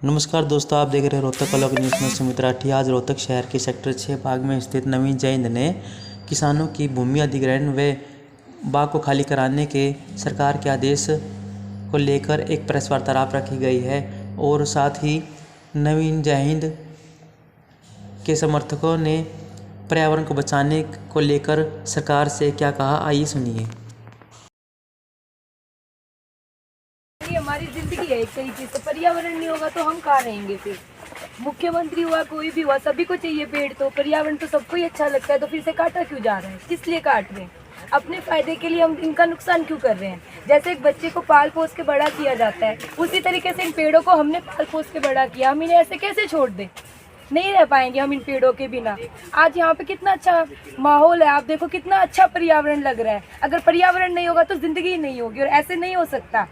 नमस्कार दोस्तों, आप देख रहे हैं रोहतक अलग न्यूज़ में सुमित राठी। आज रोहतक शहर के सेक्टर 6 बाग में स्थित नवीन जैन ने किसानों की भूमि अधिग्रहण व बाग को खाली कराने के सरकार के आदेश को लेकर एक प्रेस वार्तालाप रखी गई है और साथ ही नवीन जैन के समर्थकों ने पर्यावरण को बचाने को लेकर सरकार से क्या कहा, आइए सुनिए। हमारी जिंदगी है एक तरीके से, पर्यावरण नहीं होगा तो हम कहाँ रहेंगे फिर। मुख्यमंत्री हुआ, कोई भी हुआ, सभी को चाहिए पेड़, तो पर्यावरण तो सबको ही अच्छा लगता है, तो फिर से काटा क्यों जा रहा है? किस लिए काट रहे हैं? अपने फायदे के लिए हम इनका नुकसान क्यों कर रहे हैं? जैसे एक बच्चे को पाल पोस के बड़ा किया जाता है, उसी तरीके से इन पेड़ों को हमने पाल पोस के बड़ा किया। हम इन्हें ऐसे कैसे छोड़ दें? नहीं रह पाएंगे हम इन पेड़ों के बिना। आज यहाँ पे कितना अच्छा माहौल है, आप देखो कितना अच्छा पर्यावरण लग रहा है। अगर पर्यावरण नहीं होगा तो जिंदगी ही नहीं होगी, और ऐसे नहीं हो सकता।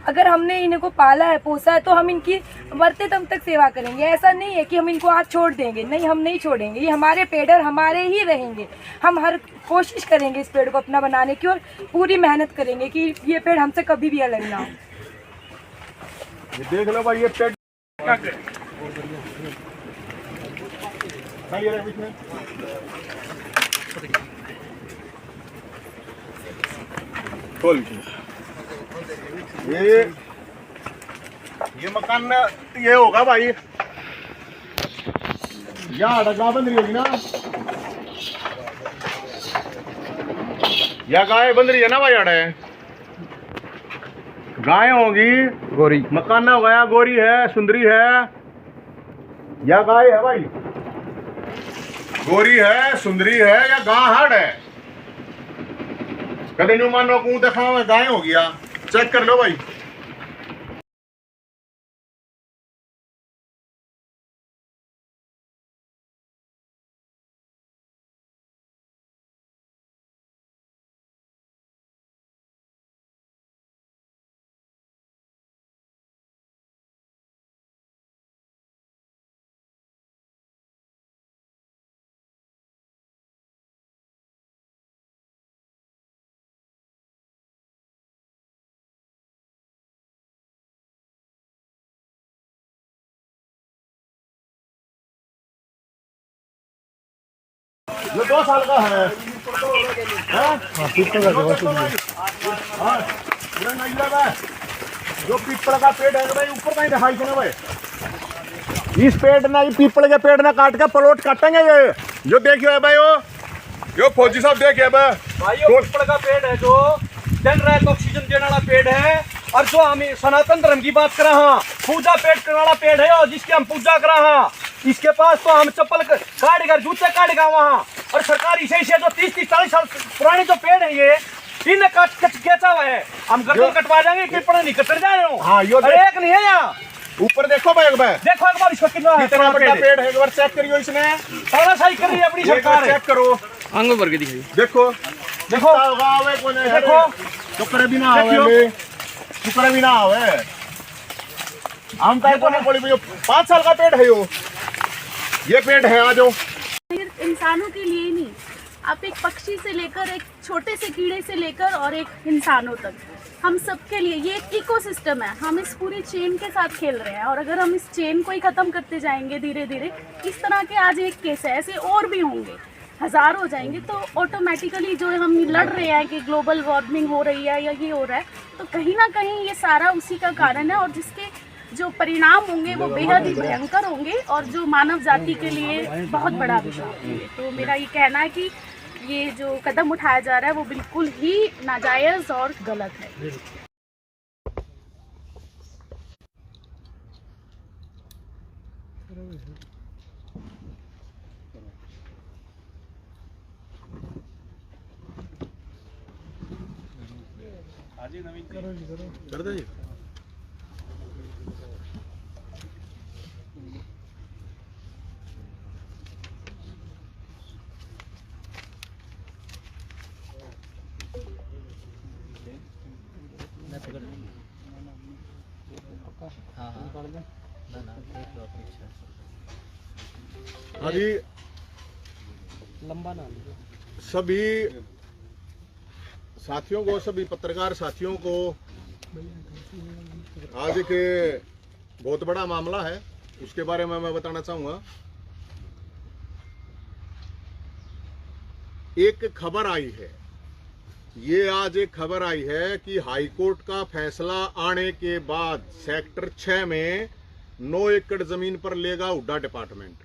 अगर हमने इनको पाला है, पोसा है, तो हम इनकी मरते दम तक सेवा करेंगे। ऐसा नहीं है कि हम इनको आज छोड़ देंगे, नहीं, हम नहीं छोड़ेंगे। ये हमारे पेड़ और हमारे ही रहेंगे। हम हर कोशिश करेंगे इस पेड़ को अपना बनाने की, और पूरी मेहनत करेंगे कि ये पेड़ हमसे कभी भी अलग ना हो। ये देख लो भाई, ये पेड़ खोल के ये मकान ये होगा भाई, यहाँ गाय बंद रही होगी ना, या गाय बंद रही है ना भाई। अड़े गाय होगी, गोरी मकान हो गया, गोरी है, सुंदरी है, या गाय है भाई, गोरी है, सुंदरी है, या गाय हाड़ है। कभी नहीं मानो को देखा गाय हो गया, चेक कर लो भाई। ये 2 साल का है, जो पीपल का पेड़ है भाई, ऊपर कहीं दिखाई देना भाई। इस पेड़ ना, ये पीपल के पेड़ ना काट के प्लॉट काटेंगे। ये जो देखियो है भाई, यो फौजी साहब देखिए भाई, ये पीपल का पेड़ है जो दिन रात ऑक्सीजन देने वाला पेड़ है। और जो हम सनातन धर्म की बात कर रहे हैं, पूजा पेड़ करने वाला पेड़ है, और जिसकी हम पूजा कर रहे हैं, इसके पास तो हम चप्पल काट कर, जूते काटेगा वहाँ। और सरकार इसे जो 30-40 साल पुराने जो पेड़ है, ये इन्हें बेचा हुआ है। हम गर्दन कटवा जाएंगे, पीपल नहीं कट जाए। हाँ, एक नहीं है यहाँ, ऊपर देखो भाई, देखो एक बार इसको कितना बड़ा पेड़ है, एक बार चेक करियो। इसने तानाशाही कर रही है अपनी सरकार, चेक करो, आंगों भर के दिखाई। देखो देखो देखो, शुक्र भी ना आवे, शुक्र भी ना आवे। हम कहीं को नहीं बोली, 5 साल का पेड़ है ये पेड़ है। आज सिर्फ इंसानों के लिए ही नहीं, आप एक पक्षी से लेकर, एक छोटे से कीड़े से लेकर और एक इंसानों तक, हम सबके लिए ये एक इकोसिस्टम है। हम इस पूरी चेन के साथ खेल रहे हैं, और अगर हम इस चेन को ही ख़त्म करते जाएंगे धीरे धीरे, इस तरह के आज एक केस है, ऐसे और भी होंगे, हज़ार हो जाएंगे, तो ऑटोमेटिकली जो हम लड़ रहे हैं कि ग्लोबल वार्मिंग हो रही है या ये हो रहा है, तो कहीं ना कहीं ये सारा उसी का कारण है। और जिसके जो परिणाम होंगे वो बेहद ही भयंकर होंगे, और जो मानव जाति के लिए बहुत बड़ा विषय है। तो मेरा ये कहना है कि ये जो कदम उठाया जा रहा है वो बिल्कुल ही नाजायज़ और गलत है। कर दे। अभी लंबा ना सभी साथियों को, सभी पत्रकार साथियों को आज के बहुत बड़ा मामला है, उसके बारे में मैं बताना चाहूंगा। एक खबर आई है, ये आज एक खबर आई है कि हाईकोर्ट का फैसला आने के बाद सेक्टर 6 में 9 एकड़ जमीन पर लेगा हुड्डा डिपार्टमेंट।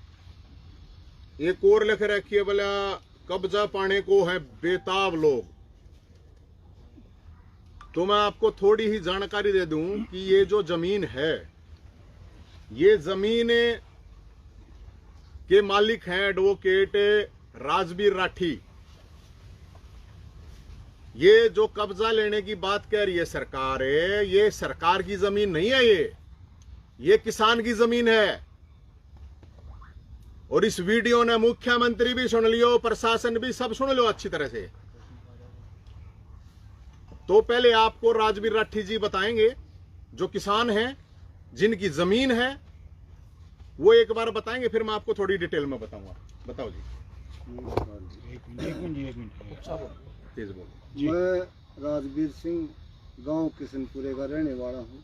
एक और लिख रखी है बोला कब्जा पाने को है बेताब लोग। तो मैं आपको थोड़ी ही जानकारी दे दूं कि ये जो जमीन है, ये जमीन के मालिक हैं एडवोकेट राजबीर राठी। ये जो कब्जा लेने की बात कह रही है सरकार है, ये सरकार की जमीन नहीं है, ये किसान की जमीन है। और इस वीडियो ने मुख्यमंत्री भी सुन लियो, प्रशासन भी सब सुन लो अच्छी तरह से। तो पहले आपको राजबीर राठी जी बताएंगे, जो किसान हैं, जिनकी जमीन है, वो एक बार बताएंगे, फिर मैं आपको थोड़ी डिटेल में बताऊंगा। बताओ जी। तेज बोलो। मैं राजबीर सिंह गांव किशनपुरे का रहने वाला हूं।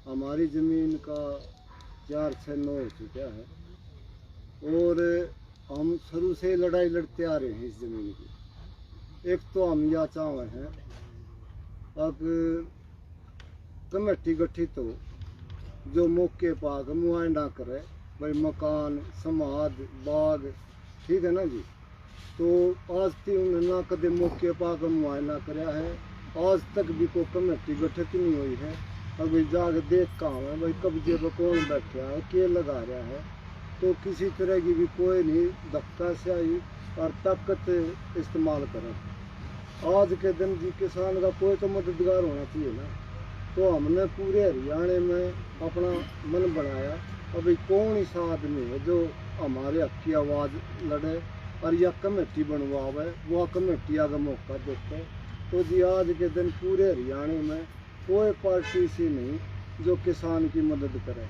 हमारी ज़मीन का 4-6-9 हो चुका है और हम शुरू से लड़ाई लड़ते आ रहे हैं इस ज़मीन की। एक तो हम या चाहे हैं अब कमेटी गठित हो जो मौके पर मुआयना करे, भाई मकान, समाध, बाग, ठीक है ना जी। तो आज तक उन्होंने ना कदे मौके पर मुआयना कराया है, आज तक भी कोई कमेटी गठित नहीं हुई है। अभी जाके देख कहाँ है भाई कब्जे पर कौन बैठा है, के लगा रहा है। तो किसी तरह की भी कोई नहीं धक्का से आई और ताकत इस्तेमाल करें। आज के दिन जी किसान का कोई तो मददगार होना चाहिए ना। तो हमने पूरे हरियाणा में अपना मन बनाया, अभी कौन ही आदमी है जो हमारे हक की आवाज़ लड़े और यह कमेटी बनवावे, वह कमेटी आगे मौका देते। तो जी आज के दिन पूरे हरियाणा में कोई पार्टी सी नहीं जो किसान की मदद करे,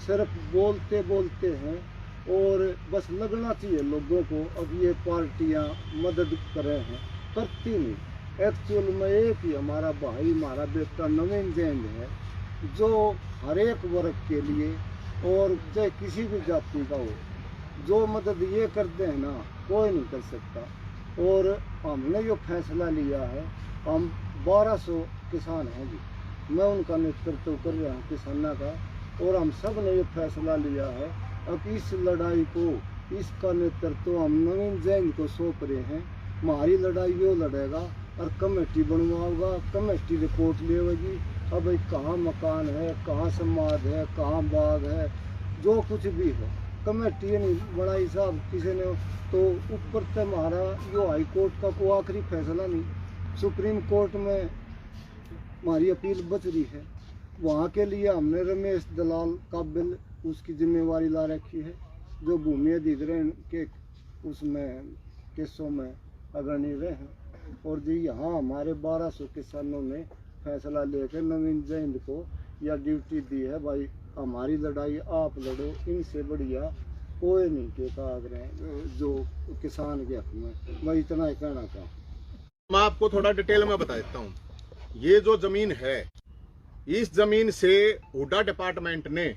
सिर्फ बोलते बोलते हैं और बस लगना चाहिए लोगों को अब ये पार्टियां मदद कर रहे हैं, करती नहीं। एक्चुअल में एक ही हमारा भाई, हमारा बेटा नवीन जैन है, जो हर एक वर्ग के लिए और चाहे किसी भी जाति का हो, जो मदद ये करते हैं ना कोई नहीं कर सकता। और हमने जो फैसला लिया है, हम 1200 किसान हैं जी, मैं उनका नेतृत्व कर रहा हूँ किसानों का, और हम सब ने ये फैसला लिया है अब इस लड़ाई को, इसका नेतृत्व हम नवीन जैन को सौंप रहे हैं। हमारी लड़ाई वो लड़ेगा और कमेटी बनवाओगा, कमेटी रिपोर्ट लेगी। अब भाई कहाँ मकान है, कहाँ समाध है, कहाँ बाग है, जो कुछ भी है कमेटी नहीं बनाई साहब किसी ने। तो ऊपर से हमारा जो हाई कोर्ट का कोई आखिरी फैसला नहीं, सुप्रीम कोर्ट में हमारी अपील बच रही है। वहाँ के लिए हमने रमेश दलाल काबिल उसकी जिम्मेवारी ला रखी है, जो भूमि अधिग्रहण के उसमें केसों में अग्रणी रहे हैं। और जी यहाँ हमारे 1200 किसानों ने फैसला लेकर नवीन जैन को यह ड्यूटी दी है, भाई हमारी लड़ाई आप लड़ो, इनसे बढ़िया कोई नहीं के कागज जो किसान के हक में। मैं इतना ही कहना चाहूँ। मैं आपको थोड़ा डिटेल में बता देता हूँ। ये जो जमीन है, इस जमीन से हुड्डा डिपार्टमेंट ने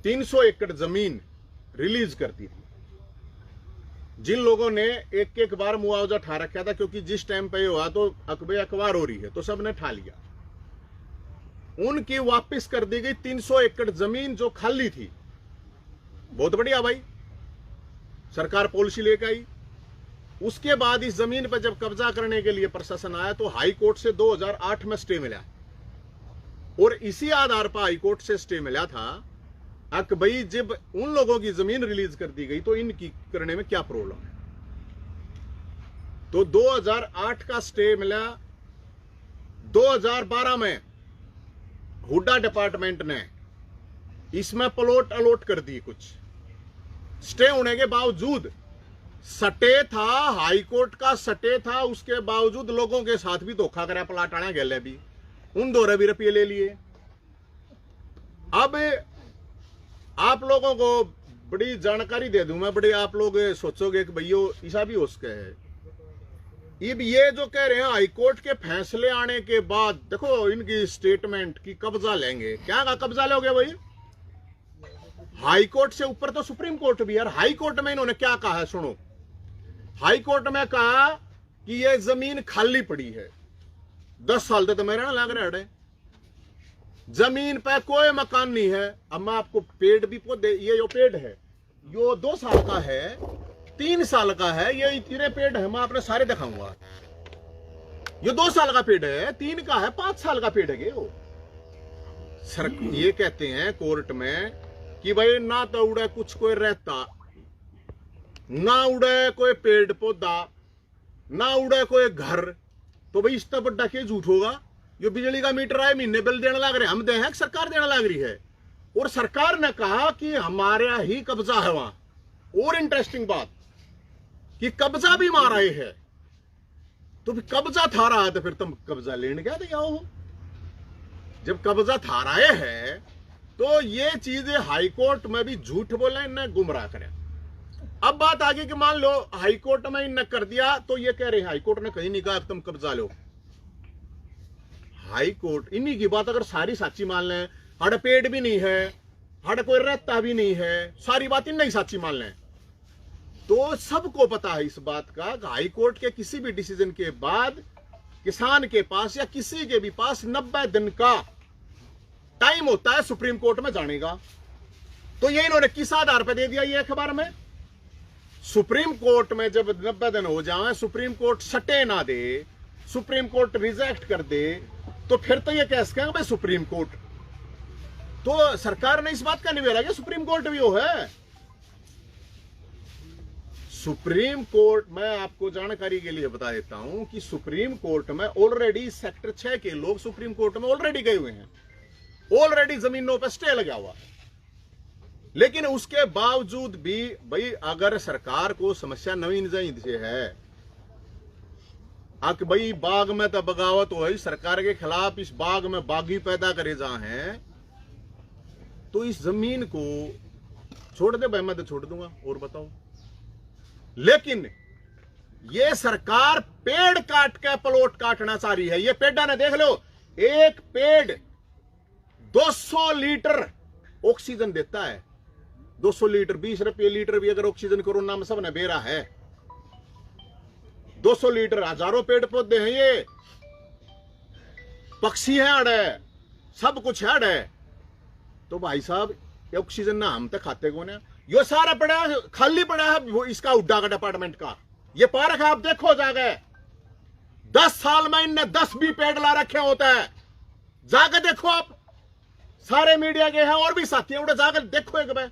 300 एकड़ जमीन रिलीज कर दी थी। जिन लोगों ने एक एक बार मुआवजा ठा रखा था, क्योंकि जिस टाइम पे हुआ तो अकबे अखबार हो रही है तो सबने ठा लिया, उनकी वापस कर दी गई 300 एकड़ जमीन जो खाली थी। बहुत बढ़िया भाई, सरकार पॉलिसी लेकर आई। उसके बाद इस जमीन पर जब कब्जा करने के लिए प्रशासन आया तो हाई कोर्ट से 2008 में स्टे मिला, और इसी आधार पर हाई कोर्ट से स्टे मिला था कि भाई जब उन लोगों की जमीन रिलीज कर दी गई तो इनकी करने में क्या प्रॉब्लम है। तो 2008 का स्टे मिला। 2012 में हुड्डा डिपार्टमेंट ने इसमें प्लॉट अलॉट कर दी। कुछ स्टे होने के बावजूद सटे था, हाई कोर्ट का सटे था, उसके बावजूद लोगों के साथ भी धोखा करा, प्लाट आने गले भी, उन 2 भी रुपये ले लिए। अब आप लोगों को बड़ी जानकारी दे दूं मैं, बड़े आप लोग सोचोगे कि भैया ऐसा भी हो सके है। अब ये जो कह रहे हैं हाईकोर्ट के फैसले आने के बाद, देखो इनकी स्टेटमेंट की कब्जा लेंगे, क्या का कब्जा लोगे भाई? हाईकोर्ट से ऊपर तो सुप्रीम कोर्ट भी है। हाईकोर्ट में इन्होंने क्या कहा है सुनो। हाईकोर्ट में कहा कि ये जमीन खाली पड़ी है, 10 साल तक तो मेरे ना लग रहे, जमीन पे कोई मकान नहीं है। अब मैं आपको पेड़ भी पौधे, ये जो पेड़ है यो 2 साल का है, 3 साल का है, ये इतने पेड़ है, मैं आपने सारे दिखाऊंगा। ये 2 साल का पेड़ है, 3 का है, 5 साल का पेड़ है। वो सर ये कहते हैं कोर्ट में कि भाई ना तो उड़े कुछ कोई रहता, ना उड़े कोई पेड़ पौधा, ना उड़े कोई घर, तो भाई इतना बड़ा क्या झूठ होगा? जो बिजली का मीटर है महीने बिल देने लग रहे, हम दे हैं, सरकार देने लग रही है। और सरकार ने कहा कि हमारा ही कब्जा है वहां। और इंटरेस्टिंग बात कि कब्जा भी मारा है, तो भी कब्जा था रहा है तो फिर तुम कब्जा लेने क्या दिया हो? जब कब्जा था रहा है तो ये चीजें हाईकोर्ट में भी झूठ बोले, इन्हें गुमराह करें। अब बात आगे कि मान लो हाईकोर्ट में इन्हें कर दिया, तो ये कह रहे हैं हाईकोर्ट ने कहीं नहीं कहा तुम कब्जा लो। हाईकोर्ट इन्हीं की बात अगर सारी साची मान लें, हड़ पेड़ भी नहीं है, हड़ कोई रहता भी नहीं है, सारी बात इन्हें ही साची मान लें, तो सबको पता है इस बात का कि हाईकोर्ट के किसी भी डिसीजन के बाद किसान के पास या किसी के भी पास 90 दिन का टाइम होता है सुप्रीम कोर्ट में जाने का। तो ये इन्होंने किस आधार पर दे दिया ये अखबार में? सुप्रीम कोर्ट में जब 90 दिन हो जाए, सुप्रीम कोर्ट सटे ना दे, सुप्रीम कोर्ट रिजेक्ट कर दे, तो फिर तो ये कैसे कहेंगे भाई सुप्रीम कोर्ट? तो सरकार ने इस बात का निवेदन किया सुप्रीम कोर्ट भी वो है। सुप्रीम कोर्ट, मैं आपको जानकारी के लिए बता देता हूं कि सुप्रीम कोर्ट में ऑलरेडी सेक्टर 6 के लोग सुप्रीम कोर्ट में ऑलरेडी गए हुए हैं, ऑलरेडी जमीनों पर स्टे लगा हुआ है। लेकिन उसके बावजूद भी भाई अगर सरकार को समस्या नवीन जहींद से है, कि भाई बाग में तो बगावत हो, सरकार के खिलाफ इस बाग में बागी पैदा करे जा हैं, तो इस जमीन को छोड़ दे भाई, मैं तो छोड़ दूंगा, और बताओ। लेकिन ये सरकार पेड़ काट के प्लॉट काटना चाह रही है। ये पेड़ा ने देख लो, एक पेड़ 200 लीटर ऑक्सीजन देता है। 200 लीटर, 20 रुपये लीटर भी अगर ऑक्सीजन कोरोना में सबने बेरा है, 200 लीटर, हजारों पेड़ पौधे हैं, ये पक्षी है, अड़े सब कुछ है अड़े। तो भाई साहब ये ऑक्सीजन ना हम तक खाते कौन है? ये सारा पड़ा है, खाली पड़ा है इसका उड्डा का डिपार्टमेंट का। ये पार्क है, आप देखो जाके 10 साल में इनने 10 भी पेड़ ला रखे होते हैं, जाकर देखो आप, सारे मीडिया के हैं और भी साथी हैं, उड़े जाकर देखो एक बार।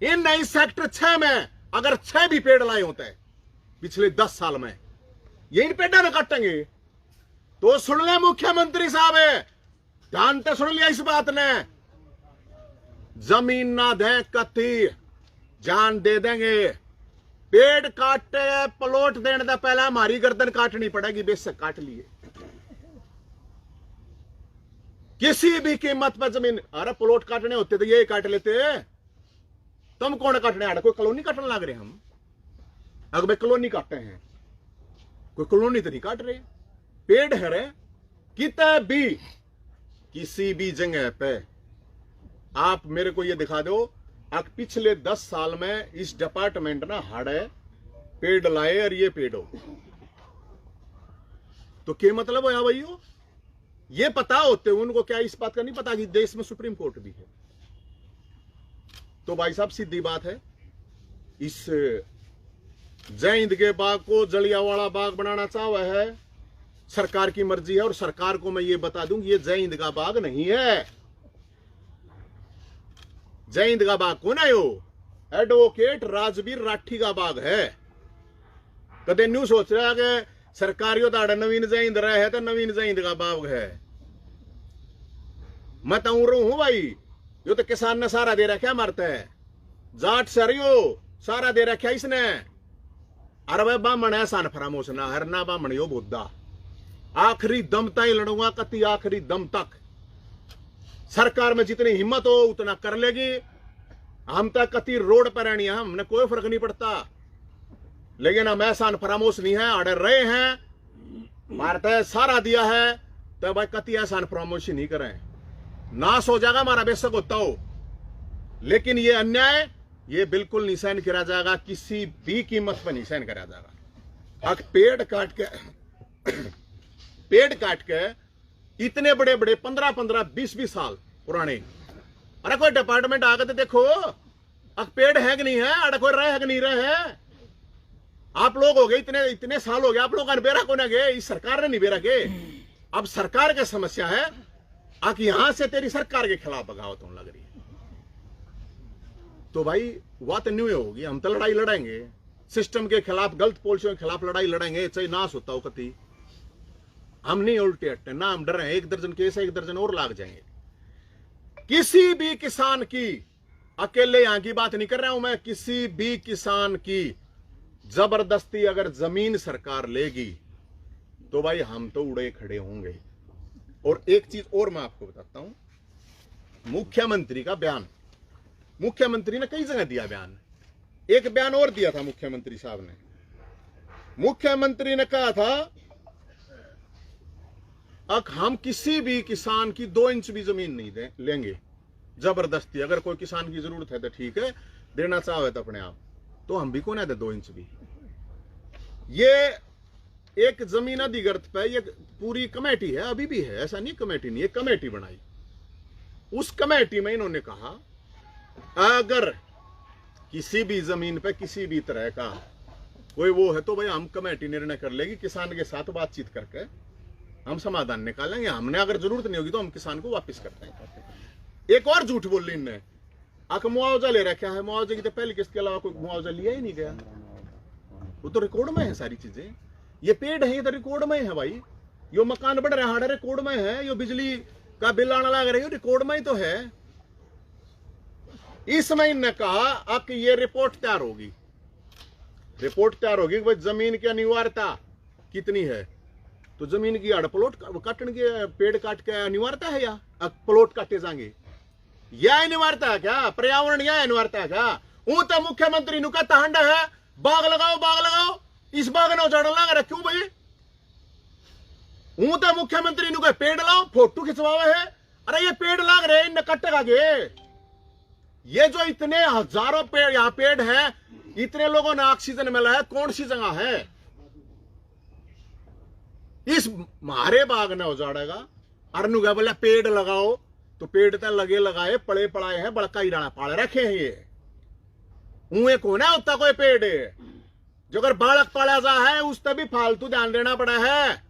इन नई सेक्टर 6 में अगर 6 भी पेड़ लाए होते हैं पिछले 10 साल में, ये इन पेड़ा न काटेंगे। तो सुन ले मुख्यमंत्री साहब, ध्यान से सुन लिया इस बात ने, जमीन ना दे कती जान दे देंगे। पेड़ काटे प्लॉट देने का पहला हमारी गर्दन काटनी पड़ेगी, बेशक काट लिए किसी भी कीमत पर जमीन। अरे प्लॉट काटने होते तो ये काट लेते, तुम कौन काटने आ रहे? कोई कॉलोनी काटने लग रहे हम? अगर भाई कॉलोनी काटते हैं, कोई कॉलोनी तो नहीं काट रहे, पेड़ है रे। कितने भी किसी भी जगह पे आप मेरे को ये दिखा दो, पिछले 10 साल में इस डिपार्टमेंट ना हड़े पेड़ लाए और ये पेड़ हो, तो क्या मतलब हो भाई? ये पता होते उनको क्या इस बात का नहीं पता कि देश में सुप्रीम कोर्ट भी है? तो भाई साहब सीधी बात है, इस जय हिंद के बाग को जलियांवाला बाग बनाना चाहा है, सरकार की मर्जी है। और सरकार को मैं ये बता दूं कि ये जय हिंद का बाग नहीं है। जय हिंद का बाग कौन है? यो एडवोकेट राजवीर राठी का बाग है। कदे न्यू सोच रहा है कि सरकारियों दाड़ा नवीन जय हिंद रहे है तो नवीन जय हिंद का बाग है। मैं तो हूं भाई, यो तो किसान ने सारा दे रखा मरता है, जाट सरियो सारा दे रखा इसने। अरे भाई बामण है सान फरामोश ना हरना बामण यो बुद्धा, आखिरी दम तक लड़ूंगा, कति आखिरी दम तक। सरकार में जितनी हिम्मत हो उतना कर लेगी, हम तक कति रोड पर रहनी है, हमने कोई फर्क नहीं पड़ता। लेकिन हम ऐसा फरामोश नहीं है, अड़े रहे हैं, भारत सारा दिया है, तो भाई कति ऐसा फरामोशी नहीं करें, नाश हो जाएगा हमारा बेशक होता हो, लेकिन ये अन्याय ये बिल्कुल नहीं सहन करा जाएगा, किसी भी कीमत पर नहीं सहन करा जाएगा। अब पेड़ काट के इतने बड़े बड़े 15-15, 20-20 साल पुराने, अरे कोई डिपार्टमेंट आकर तो देखो अब पेड़ है कि नहीं है, अरे कोई रहे है कि नहीं रहे है। आप लोग हो गए इतने साल हो गए, आप लोगों ने बेरा को ना गए, इस सरकार ने नहीं बेरा के। अब सरकार की समस्या है कि यहां से तेरी सरकार के खिलाफ बगावत होने लग रही है, तो भाई बात न्यू होगी। हम तो लड़ाई लड़ेंगे सिस्टम के खिलाफ, गलत पॉलिसियों के खिलाफ लड़ाई लड़ेंगे, चाहे नाश होता हो कति। हम नहीं उल्टे हटते ना, हम डर रहे हैं 1 दर्जन केस है, 1 दर्जन और लाग जाएंगे। किसी भी किसान की, अकेले यहां की बात नहीं कर रहा हूं मैं, किसी भी किसान की जबरदस्ती अगर जमीन सरकार लेगी तो भाई हम तो उड़े खड़े होंगे। और एक चीज और मैं आपको बताता हूं, मुख्यमंत्री का बयान, मुख्यमंत्री ने कई जगह दिया बयान, एक बयान और दिया था मुख्यमंत्री साहब ने। मुख्यमंत्री ने कहा था हम किसी भी किसान की 2 इंच भी जमीन नहीं लेंगे जबरदस्ती। अगर कोई किसान की जरूरत है तो ठीक है, देना चाहे तो अपने आप, तो हम भी कौन है 2 इंच भी। ये एक जमीन अधिग्रहण पे ये पूरी कमेटी है, अभी भी है, ऐसा नहीं कमेटी नहीं, ये कमेटी बनाई। उस कमेटी में इन्होंने कहा अगर किसी भी जमीन पे किसी भी तरह का कोई वो है तो भाई हम कमेटी निर्णय कर लेगी, किसान के साथ बातचीत करके हम समाधान निकालेंगे। हमने अगर जरूरत नहीं होगी तो हम किसान को वापस कर देंगे। एक और झूठ बोल ली इनने, मुआवजा ले रखा है, मुआवजे की तो पहली किस्त के अलावा कोई मुआवजा लिया ही नहीं गया। वो तो रिकॉर्ड में है सारी चीजें, ये पेड़ है ये तो रिकॉर्ड में है भाई, यो मकान बन रहा है रिकॉर्ड में है, यो बिजली का बिल आने लग रही है रिकॉर्ड में ही तो है। इसमें इनने कहा अब कि ये रिपोर्ट तैयार होगी, रिपोर्ट तैयार होगी भाई जमीन की अनिवार्यता कितनी है, तो जमीन की प्लॉट काटने के, पेड़ काट के अनिवार्यता है या प्लॉट काटे जाएंगे, यह अनिवार्यता है क्या, पर्यावरण यह अनिवार्यता है क्या। वो तो मुख्यमंत्री नु कहता हंडा है बाग लगाओ बाग लगाओ, इस बाग ने उजाड़ लगा रहा क्यों भाई। वो तो मुख्यमंत्री नु कहे पेड़ लाओ, फोटो खिंचवावे है, अरे ये पेड़ लाग रहे इन कटेगा गे। ये जो इतने हजारों पेड़ यहां पेड़ है, इतने लोगों ने ऑक्सीजन मिला है, कौन सी जगह है इस मारे बाग ने उजाड़ेगा। अरनु गया बोला पेड़ लगाओ, तो पेड़ तो लगे लगाए पड़े पड़ाए हैं, बड़का ही डाला पाले रखे हैं ये। उए कौन है उतना कोई पेड़ जो अगर बालक पाला जा है उस पर भी फालतू ध्यान देना पड़ा है।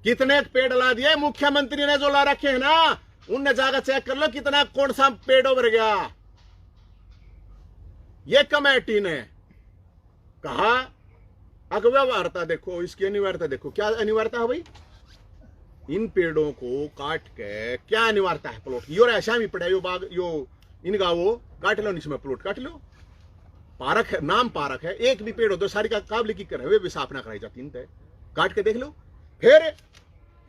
कितने पेड़ ला दिए मुख्यमंत्री ने जो ला रखे हैं ना, उनने जाकर चेक कर लो कितना कौन सा पेड़ उभर गया। ये कमेटी ने कहा अव्यवहारता देखो, इसकी अनिवार्यता देखो, क्या अनिवार्यता है भाई, इन पेड़ों को काट के क्या अनिवार्यता है प्लॉट, यो ऐसा भी पड़ा यो बाग यो इनका वो काट लो, इसमें प्लॉट काट लो। पार्क है, नाम पार्क है, एक भी पेड़ हो तो सारी का काबिल की कर वे स्थापना कराई जाती है, काट के देख लो। फिर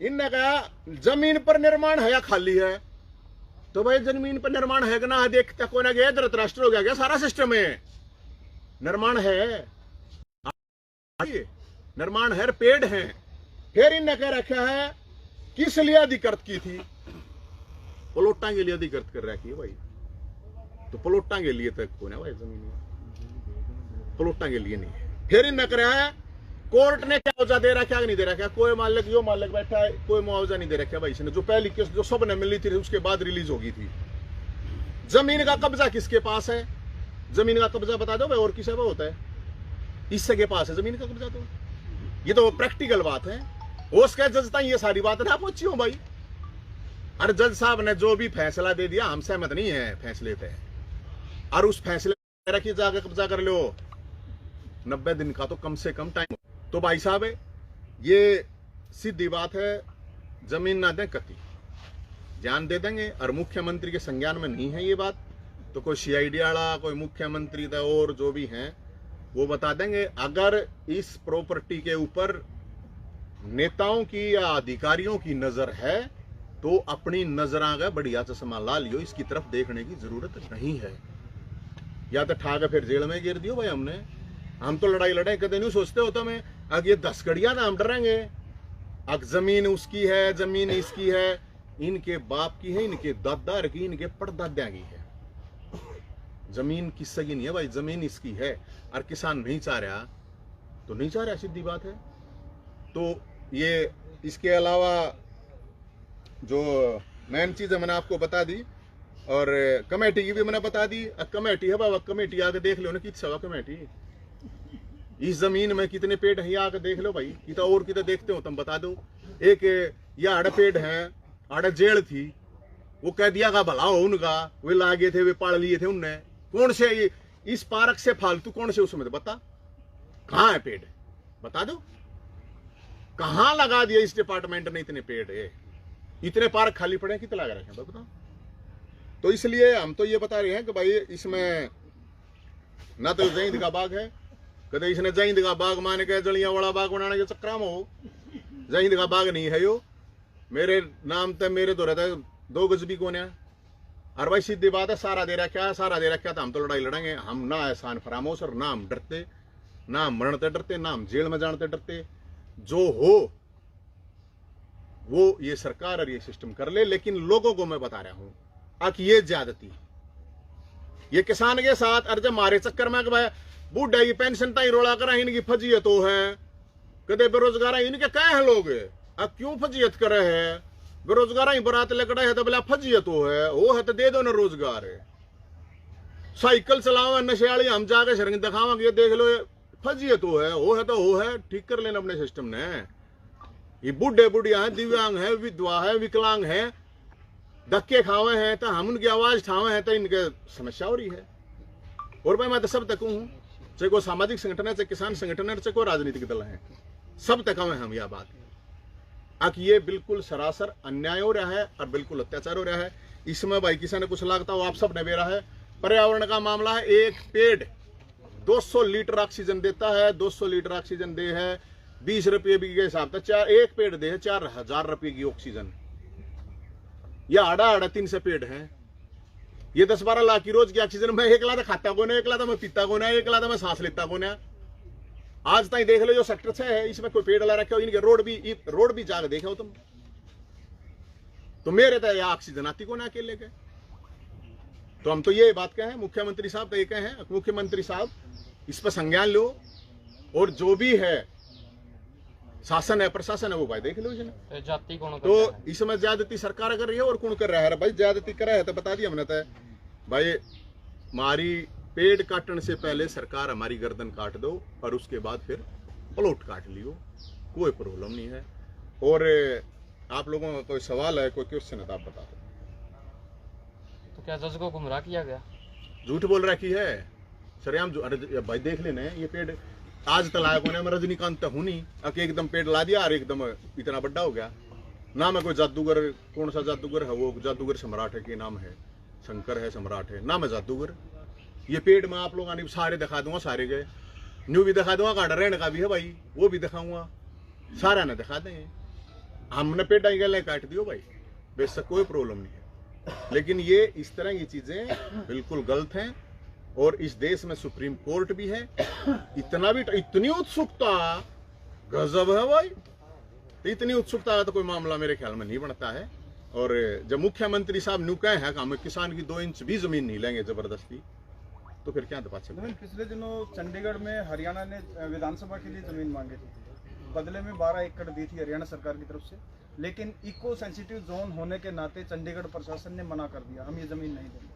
इनने कहा जमीन पर निर्माण है या खाली है, तो भाई जमीन पर निर्माण है कि ना देखता कोई ना गया, धृतराष्ट्र हो गया क्या सारा सिस्टम है, निर्माण है निर्माण है, पेड़ है। फिर इनने कह रखा है किस लिए अधिकृत की थी, प्लॉटा के लिए अधिकृत कर रखी है भाई, तो प्लॉटा के लिए तक कौन है भाई जमीन, प्लॉटा के लिए नहीं है। फिर इनने कह रहा है कोर्ट ने क्या मुआवजा दे रखा नहीं दे रखा, कोई मालिक जो मालिक बैठा है कोई मुआवजा नहीं दे रखा भाई इसने, जो पहली किस्त जो सबने मिली थी उसके बाद रिलीज होगी थी। जमीन का कब्जा किसके पास है, जमीन का कब्जा बता दो भाई, और किसी पे होता है, इससे के पास है जमीन का कब्जा, तो ये तो प्रैक्टिकल बात है। उसके जज तक ये सारी बात ना पहुंची हो भाई, अरे जज साहब ने जो भी फैसला दे दिया हम सहमत नहीं है फैसले पे, और उस फैसले रखी जाकर कब्जा कर लो, 90 दिन का तो कम से कम टाइम। तो भाई साहब ये सीधी बात है, जमीन ना दें कति जान दे देंगे, और मुख्यमंत्री के संज्ञान में नहीं है ये बात, तो कोई सीआईडी वाला कोई मुख्यमंत्री था और जो भी हैं वो बता देंगे। अगर इस प्रॉपर्टी के ऊपर नेताओं की या अधिकारियों की नजर है तो अपनी नजर आ गए बढ़िया चश्मा ला लियो, इसकी तरफ देखने की जरूरत नहीं है, या तो ठाक फिर जेल में गिर दियो भाई हमने, हम तो लड़ाई लड़े कदे नहीं सोचते होता मैं अगर ये 10 कड़ियां ना हम डरेंगे। अब जमीन उसकी है, जमीन इसकी है, इनके बाप की है, इनके दादा की, इनके परदादा की है। जमीन किससे की नहीं है भाई, जमीन इसकी है। और किसान नहीं चाह रहा तो नहीं चाह रहा, सीधी बात है। तो ये इसके अलावा जो मेन चीज है मैंने आपको बता दी, और कमेटी की भी मैंने बता दी। कमेटी है बाबा, कमेटी आके देख लो ना कित सवा कमेटी इस जमीन में कितने पेड़ है, आके देख लो भाई। कितना और कितना देखते हो तुम बता दो। एक ये आड़े पेड़ है, आड़े जेल थी, वो कह दिया का भला हो उनका, वे लागे थे, वे पाड़ लिए थे उनने। कौन से ये इस पार्क से फालतू कौन से उसमें बता, कहाँ है पेड़ बता दो, कहाँ लगा दिया इस डिपार्टमेंट ने इतने पेड़ है, इतने पार्क खाली पड़े कितने लगा रखे बताओ। तो इसलिए हम तो ये बता रहे हैं कि भाई इसमें ना तो जईद का बाग है, कदे इसने जईद का बाग मान के जलियांवाला बाग बनाने के चक्कर में हो। जईद का बाग नहीं है यो, मेरे नाम तो मेरे तो रहता है 2 गज भी कोने। और भाई सीधी बात है, सारा दे रखा है, सारा दे रखा है तो हम तो लड़ाई लड़ेंगे। हम ना एहसान फरामोश और ना हम डरते, ना हम मरते डरते, ना हम जेल में जानते डरते। जो हो वो ये सरकार और ये सिस्टम कर ले, लेकिन लोगों को मैं बता रहा हूं कि ये ज्यादती ये किसान के साथ अर्ज मारे चक्कर में भाई बूढ़ा की पेंशन ताई रोला करा, इनकी फजीयत हो है, कदे बेरोजगार इनके कहे हैं लोग, अब क्यों फजीयत करे है, बेरोजगार ही बरात लेकर है तो बोला फजीयत हो है तो दे दो ना रोजगार है। साइकिल चलावा नशेली हम जाके शर्म दिखावा, ये देख लो फजीयत हो है तो हो है, ठीक कर लेना अपने सिस्टम ने। ये बूढ़े बुढ़िया है, दिव्यांग है, विधवा है, विकलांग है, धक्के खावे हैं तो हम उनकी आवाज ठावे हैं तो इनके समस्या हो रही है। और भाई मैं तो सब तक हूं, चाहे कोई सामाजिक संगठन है, चाहे किसान संगठन है, चाहे कोई राजनीतिक दल है, सब तक हमें हम यह बात कि ये बिल्कुल सरासर अन्याय हो रहा है और बिल्कुल अत्याचार हो रहा है। इसमें भाई किसी ने कुछ लागता हो आप सब ने बेरा है। पर्यावरण का मामला है, एक पेड़ 200 लीटर ऑक्सीजन देता है, 200 लीटर ऑक्सीजन दे है 20 रुपये भी के हिसाब से, एक पेड़ दे है 4000 रुपये की ऑक्सीजन। यह आड़ा 3 से पेड़ है, ये 10-12 लाख की रोज की ऑक्सीजन। मैं एक लाता खाता को ना, एक लाता मैं पीता को ना, एक लाता मैं सांस लेता को ना। आज तक देख लो जो सेक्टर 6 है इसमें कोई पेड़ ला रखे हो, इनके रोड भी जाकर देखे हो तुम, तो मेरे तो यह ऑक्सीजन आती को ना अकेले के। तो हम तो ये बात कहें, मुख्यमंत्री साहब तो ये कहें, मुख्यमंत्री साहब इस पर संज्ञान लो, और जो भी है शासन है, प्रशासन है, वो भाई देख लो इसने जाति कौन तो इसमें ज्यादती सरकार कर रही है और कौन कर रहा है भाई। ज्यादती कर रहा है तो बता दिया हमने तो भाई, हमारी पेड़ काटने से पहले सरकार हमारी गर्दन काट दो और उसके बाद फिर प्लॉट काट लियो, कोई प्रॉब्लम नहीं है। और आप लोगों का कोई सवाल है, कोई क्वेश्चन है तो आप बता दो। तो क्या जज को गुमराह किया गया, झूठ बोल रखी है सरेआम। अरे भाई देख लेना ये पेड़ आज तक लाया को मैं रजनीकांत हूं नहीं, एकदम पेड़ ला दिया और एकदम इतना बड़ा हो गया ना। मैं कोई जादूगर, कौन सा जादूगर है वो, जादूगर सम्राट है, के नाम है शंकर है, सम्राट है ना, मैं जादूगर। ये पेड़ में आप लोगों ने सारे दिखा दूंगा, सारे गए न्यू भी दिखा दूंगा, गार्डन रहने का भी है भाई वो भी दिखाऊंगा, सारा ने दिखा देंगे। हमने पेड़ गले काट दियो भाई, बेशक कोई प्रॉब्लम नहीं है। लेकिन ये इस तरह की चीजें बिल्कुल गलत हैं, और इस देश में सुप्रीम कोर्ट भी है। इतना भी इतनी उत्सुकता गजब है भाई, इतनी उत्सुकता है तो कोई मामला मेरे ख्याल में नहीं बनता है। और जब मुख्यमंत्री साहब न्यू कहे हैं कि हम किसान की 2 इंच भी जमीन नहीं लेंगे जबरदस्ती, तो फिर क्या दबा सकते। पिछले दिनों चंडीगढ़ में हरियाणा ने विधानसभा के लिए जमीन मांगी थी, बदले में 12 एकड़ दी थी हरियाणा सरकार की तरफ से, लेकिन इको सेंसिटिव जोन होने के नाते चंडीगढ़ प्रशासन ने मना कर दिया, हम ये जमीन नहीं देंगे।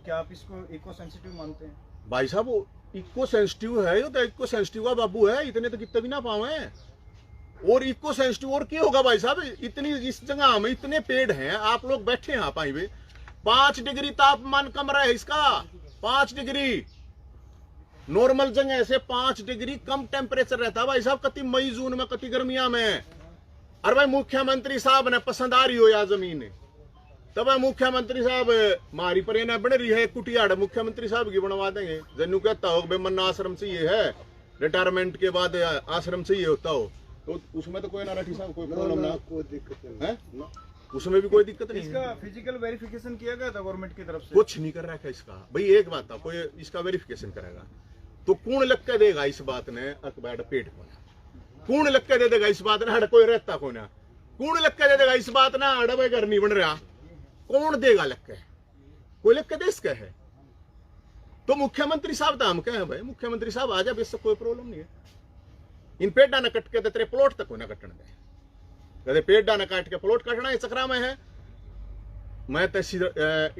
क्या आप इसको इको सेंसिटिव मानते हैं? भाई साहब वो इको सेंसिटिव है, ये तो इको सेंसिटिव का बाबू है, इतने तो कितने भी ना पावे। और इको सेंसिटिव और क्या होगा भाई साहब, इतनी इस जगह में इतने पेड़ हैं, आप लोग बैठे हैं आप 5 डिग्री तापमान कम रहा है इसका, 5 डिग्री नॉर्मल जगह से 5 डिग्री कम टेम्परेचर रहता है भाई साहब, कति मई जून में, कति गर्मिया में। अरे भाई मुख्यमंत्री साहब ने पसंद आ रही हो या जमीन, तब भाई मुख्यमंत्री साहब मारी पर ना बन रही है, कुटियाड़ मुख्यमंत्री साहब की बनवा देंगे। जन्नू कहता हो बेमन्ना आश्रम चाहिए है, रिटायरमेंट के बाद आश्रम चाहिए होता हो, तो उसमें तो कोई ना रखी साहब, कोई प्रॉब्लम ना, कोई दिक्कत है, उसमें भी कोई दिक्कत नहीं। इसका फिजिकल वेरिफिकेशन किया गया था गवर्नमेंट की तरफ से? कुछ नहीं कर रहा है इसका भाई। एक बात था, कोई इसका वेरिफिकेशन करेगा तो कौन लग के देगा इस बात ने अकबर पेट को, कौन लग के दे देगा इस बात ने हड़ कोई रहता को ना, कौन लग के दे देगा इस बात ना हड़ भाई घर नहीं बन रहा, कौन देगा लग के, कोई लग के देश का है। तो मुख्यमंत्री साहब तो हम कहे भाई मुख्यमंत्री साहब आ जा, इससे कोई प्रॉब्लम नहीं है, इन पेड़ा न कट के तेरे प्लॉट तक ना कटन दे, कहते पेड़ा न काट के प्लॉट कटना है चक्रा में है। मैं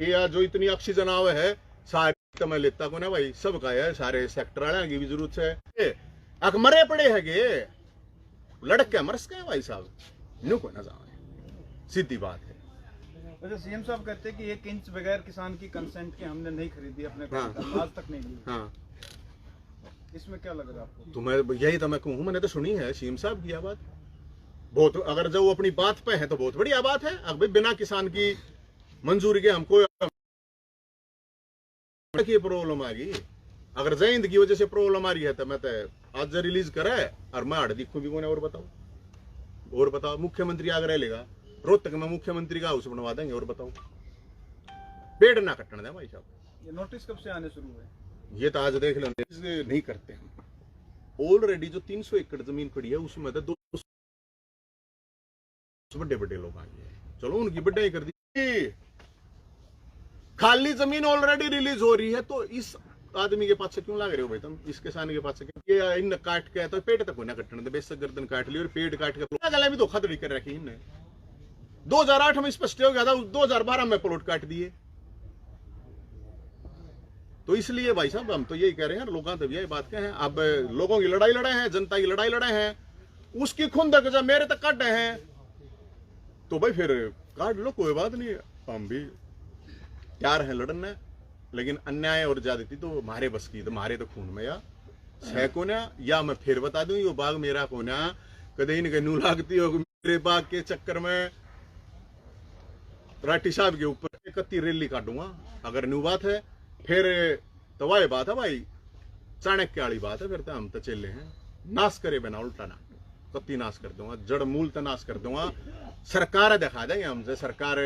ये जो इतनी ऑक्सीजन आवे है सारी तो मैं लेता को ना भाई, सबका है, सारे सेक्टर वाले की भी जरूरत है, अक मरे पड़े है गे लड़के मरस के भाई साहब, न्यू को ना जाए, सीधी बात है। वैसे सीएम साहब कहते हैं कि 1 इंच बगैर किसान की कंसेंट के हमने नहीं खरीदी अपने आज तक नहीं ली। हाँ, इसमें क्या लग रहा है आपको? तो मैं यही तो मैं कहूँ, मैंने तो सुनी है सीएम साहब की बात बहुत, अगर जो वो अपनी बात पे है तो बहुत बढ़िया बात है। अब बिना किसान की मंजूरी के हमको की प्रॉब्लम आ गई, अगर जयंत की वजह से प्रॉब्लम आ रही है तो मैं तो आज रिलीज करे और मैं हड़ दिखू भी कौन है। और बताओ मुख्यमंत्री आगे रह लेगा, रोहतक में मुख्यमंत्री का हाउस बनवा देंगे, और बताओ पेड़ ना कटने दें भाई साहब। ये नोटिस कब से आने शुरू हुए? ये तो आज देख लो, नहीं करते हम। ऑलरेडी जो 300 एकड़ जमीन पड़ी है उसमें तो 200 बड़े लोग आ गए, चलो उनकी बढ़ाई कर दी, खाली जमीन ऑलरेडी रिलीज हो रही है, तो इस आदमी के पास से क्यों लाग रहे हो भाई तुम, इस किसान के पास से क्यों? इन काट के तो पेड़ तक ना कटने दे, बेशक गर्दन काट ली और पेड़ काट के गला भी धोखाधड़ी कर रखी इनने। 2008 में स्पष्ट हो गया था, 2012 में प्लॉट काट दिए। तो इसलिए भाई साहब हम तो यही कह रहे हैं, लोगों तो यही बात कह हैं, अब लोगों की लड़ाई लड़े हैं, जनता की लड़ाई लड़े हैं, उसकी खुंदक जब मेरे तक काट रहे हैं तो भाई फिर काट लो, कोई बात नहीं, हम भी तैयार हैं लड़ने। लेकिन अन्याय और ज्यादती तो हमारे बस की, तो हमारे तो खून में या है को ना, या मैं फिर बता दूं ये बाग मेरा को ना, कदे इनके नू लागती हो मेरे बाग के चक्कर में राठी साहब के ऊपर 31 रैली काटूंगा अगर न्यू बात है, फिर तो वही बात है भाई, चाणक्य वाली बात है, फिर तो हम तो चले हैं नाश करे बिना उल्टा ना, कत्ती नाश कर दूंगा, जड़ मूल तो नाश कर दूंगा, सरकार दिखा देंगे हमसे, सरकार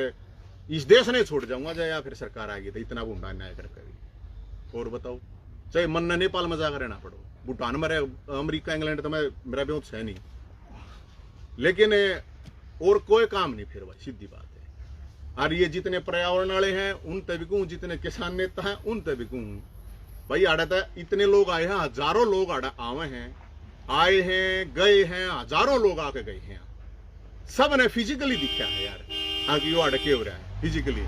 इस देश नहीं छोड़ जाऊंगा जाए, या फिर सरकार आ गई तो इतना बुंदा अन्याय कर। और बताओ चाहे मन ने नेपाल में जाकर रहना पड़ो, भूटान में रहे, अमेरिका इंग्लैंड तो मैं मेरा भी है नहीं, लेकिन और कोई काम नहीं फिर भाई, सीधी बात है। और ये जितने पर्यावरण वाले हैं उन तभी कहूँ, जितने किसान नेता हैं उन तभी कहूँ भाई, आड़ा था इतने लोग आए हैं, हजारों लोग आड़ा आवे हैं, आए हैं गए हैं, हजारों लोग आके गए हैं, सब ने फिजिकली दिखा है यार, आगे वो अड़के हो रहा है फिजिकली,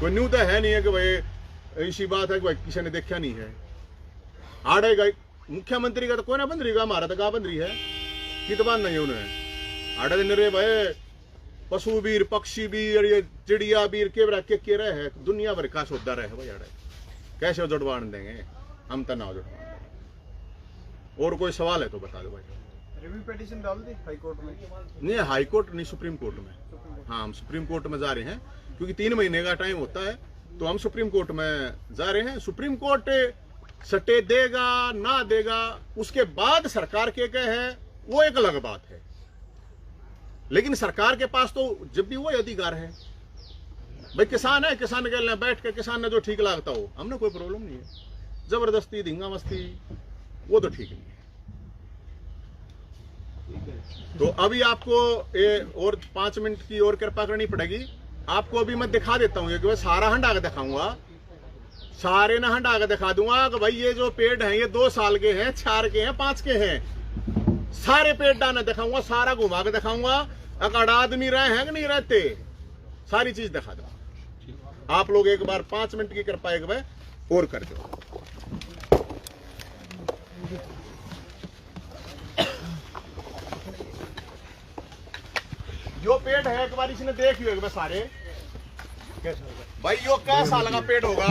कोई न्यू तो है नहीं है कि भाई ऐसी बात है कि भाई किसी ने देखा नहीं है। आड़े गए मुख्यमंत्री का तो कोई ना बंद रही, हमारा तो गा बंद रही है कि तो बात नहीं उन्हें, आड़े दिन रे भाई पशु वीर पक्षी वीर ये चिड़िया वीर के रहे है, दुनिया भर का सौदा रहे भाई, आड़े कैसे जुड़वान देंगे, हम तो ना जुड़वा देंगे। और कोई सवाल है तो बता दो भाई। रिव्यू पिटीशन डाल दी हाई कोर्ट में? नहीं, हाई कोर्ट नहीं, सुप्रीम कोर्ट में। हाँ, हम सुप्रीम कोर्ट में जा रहे हैं क्योंकि 3 महीने का टाइम होता है, तो हम सुप्रीम कोर्ट में जा रहे हैं। सुप्रीम कोर्ट सटे देगा ना देगा उसके बाद सरकार के है वो एक अलग बात है, लेकिन सरकार के पास तो जब भी वो अधिकार है भाई, किसान है, किसान के लिए बैठ के किसान ने जो ठीक लगता हो, हमने कोई प्रॉब्लम नहीं है, जबरदस्ती धींगा मस्ती वो तो ठीक नहीं है। तो अभी आपको और 5 मिनट की और कृपा करनी पड़ेगी, आपको अभी मैं दिखा देता हूँ कि सारा हंडा के दिखाऊंगा, सारे ना हंडा के दिखा दूंगा कि भाई ये जो पेड़ हैं ये 2 साल के हैं, 4 के हैं, 5 के हैं, सारे पेड़ डाने दिखाऊंगा, सारा घुमा के दिखाऊंगा, अगर आदमी रहे हैं कि नहीं रहते, सारी चीज दिखा दूंगा। आप लोग एक बार 5 मिनट की कृपा एक बार और कर दो। जो पेड़ है एक बार इसने देख लियो सारे भाई, यो क्या साल का पेड़ होगा,